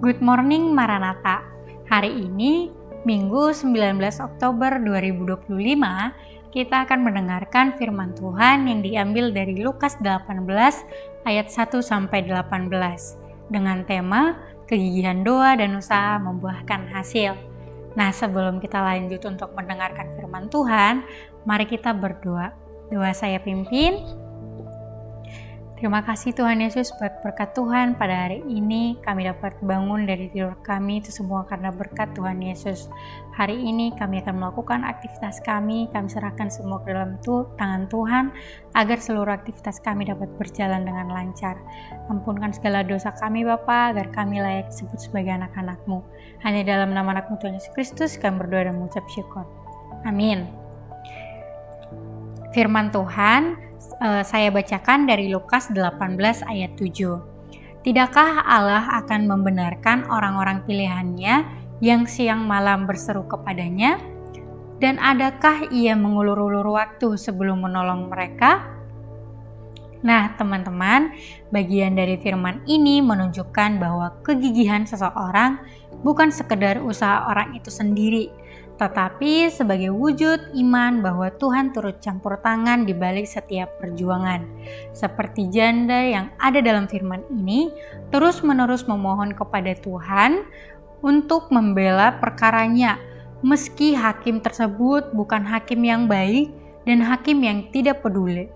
Good morning Maranatha. Hari ini Minggu 19 Oktober 2025 kita akan mendengarkan firman Tuhan yang diambil dari Lukas 18 ayat 1 sampai 18 dengan tema kegigihan doa dan usaha membuahkan hasil. Nah, sebelum kita lanjut untuk mendengarkan firman Tuhan, mari kita berdoa. Doa saya pimpin. Terima kasih Tuhan Yesus buat berkat Tuhan pada hari ini kami dapat bangun dari tidur kami, itu semua karena berkat Tuhan Yesus. Hari ini kami akan melakukan aktivitas kami serahkan semua ke dalam tangan Tuhan agar seluruh aktivitas kami dapat berjalan dengan lancar. Ampunkan segala dosa kami Bapa agar kami layak disebut sebagai anak-anak-Mu. Hanya dalam nama anak-Mu Tuhan Yesus Kristus kami berdoa dan mengucap syukur. Amin. Firman Tuhan saya bacakan dari Lukas 18 ayat 7. Tidakkah Allah akan membenarkan orang-orang pilihannya yang siang malam berseru kepadanya? Dan adakah ia mengulur-ulur waktu sebelum menolong mereka? Nah teman-teman, bagian dari firman ini menunjukkan bahwa kegigihan seseorang bukan sekedar usaha orang itu sendiri, tetapi sebagai wujud iman bahwa Tuhan turut campur tangan di balik setiap perjuangan. Seperti janda yang ada dalam firman ini, terus-menerus memohon kepada Tuhan untuk membela perkaranya, meski hakim tersebut bukan hakim yang baik dan hakim yang tidak peduli.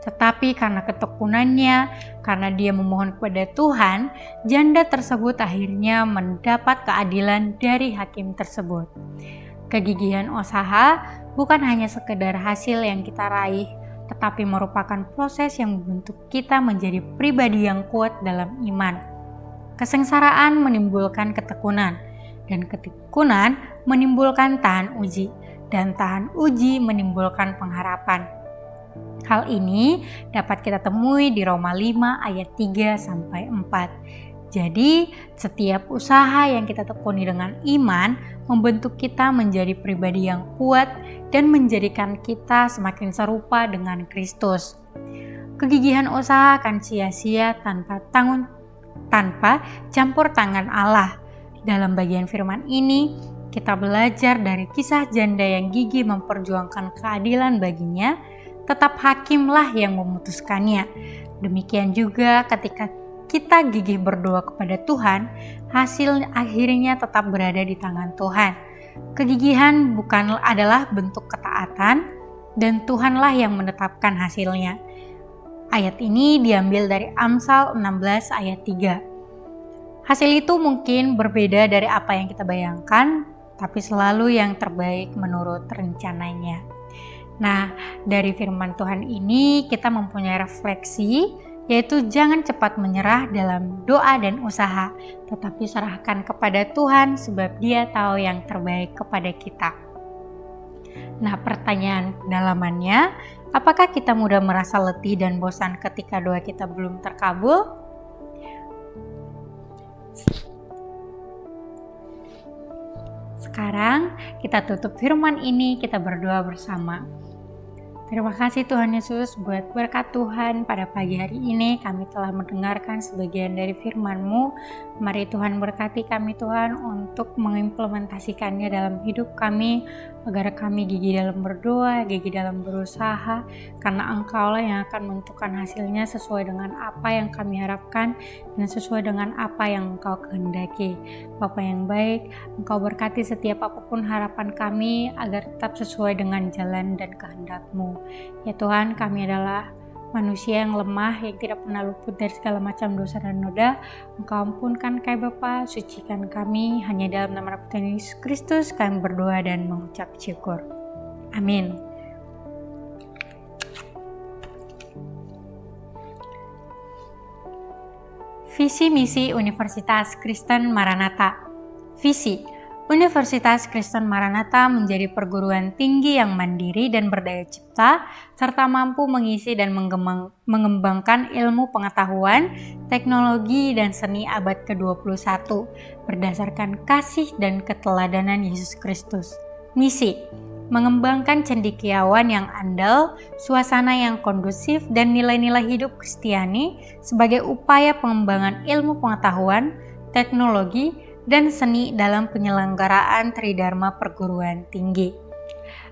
Tetapi karena ketekunannya, karena dia memohon kepada Tuhan, janda tersebut akhirnya mendapat keadilan dari hakim tersebut. Kegigihan usaha bukan hanya sekedar hasil yang kita raih, tetapi merupakan proses yang membentuk kita menjadi pribadi yang kuat dalam iman. Kesengsaraan menimbulkan ketekunan, dan ketekunan menimbulkan tahan uji, dan tahan uji menimbulkan pengharapan. Hal ini dapat kita temui di Roma 5 ayat 3-4. Jadi, setiap usaha yang kita tekuni dengan iman membentuk kita menjadi pribadi yang kuat dan menjadikan kita semakin serupa dengan Kristus. Kegigihan usaha akan sia-sia tanpa campur tangan Allah. Dalam bagian firman ini, kita belajar dari kisah janda yang gigih memperjuangkan keadilan baginya, tetap hakimlah yang memutuskannya. Demikian juga ketika kita gigih berdoa kepada Tuhan, hasil akhirnya tetap berada di tangan Tuhan. Kegigihan bukan adalah bentuk ketaatan, dan Tuhanlah yang menetapkan hasilnya. Ayat ini diambil dari Amsal 16 ayat 3. Hasil itu mungkin berbeda dari apa yang kita bayangkan, tapi selalu yang terbaik menurut rencananya. Nah, dari firman Tuhan ini kita mempunyai refleksi, yaitu jangan cepat menyerah dalam doa dan usaha, tetapi serahkan kepada Tuhan sebab Dia tahu yang terbaik kepada kita. Nah, pertanyaan pendalamannya, apakah kita mudah merasa letih dan bosan ketika doa kita belum terkabul? Sekarang kita tutup firman ini, kita berdoa bersama. Terima kasih Tuhan Yesus buat berkat Tuhan pada pagi hari ini kami telah mendengarkan sebagian dari firman-Mu. Mari Tuhan berkati kami Tuhan untuk mengimplementasikannya dalam hidup kami agar kami gigih dalam berdoa, gigih dalam berusaha karena Engkau-lah yang akan menentukan hasilnya sesuai dengan apa yang kami harapkan dan sesuai dengan apa yang Engkau kehendaki. Bapa yang baik, Engkau berkati setiap apapun harapan kami agar tetap sesuai dengan jalan dan kehendak-Mu. Ya Tuhan, kami adalah manusia yang lemah, yang tidak pernah luput dari segala macam dosa dan noda. Engkau ampunkan kami Bapa, sucikan kami, hanya dalam nama Tuhan Yesus Kristus kami berdoa dan mengucap syukur. Amin. Visi misi Universitas Kristen Maranatha. Visi Universitas Kristen Maranatha menjadi perguruan tinggi yang mandiri dan berdaya cipta, serta mampu mengisi dan mengembangkan ilmu pengetahuan, teknologi, dan seni abad ke-21 berdasarkan kasih dan keteladanan Yesus Kristus. Misi mengembangkan cendekiawan yang andal, suasana yang kondusif, dan nilai-nilai hidup Kristiani sebagai upaya pengembangan ilmu pengetahuan, teknologi, dan seni dalam penyelenggaraan Tridharma perguruan tinggi.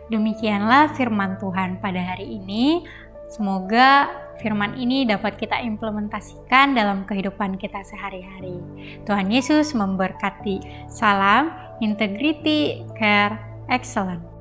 Demikianlah firman Tuhan pada hari ini. Semoga firman ini dapat kita implementasikan dalam kehidupan kita sehari-hari. Tuhan Yesus memberkati. Salam, integrity, care, excellence.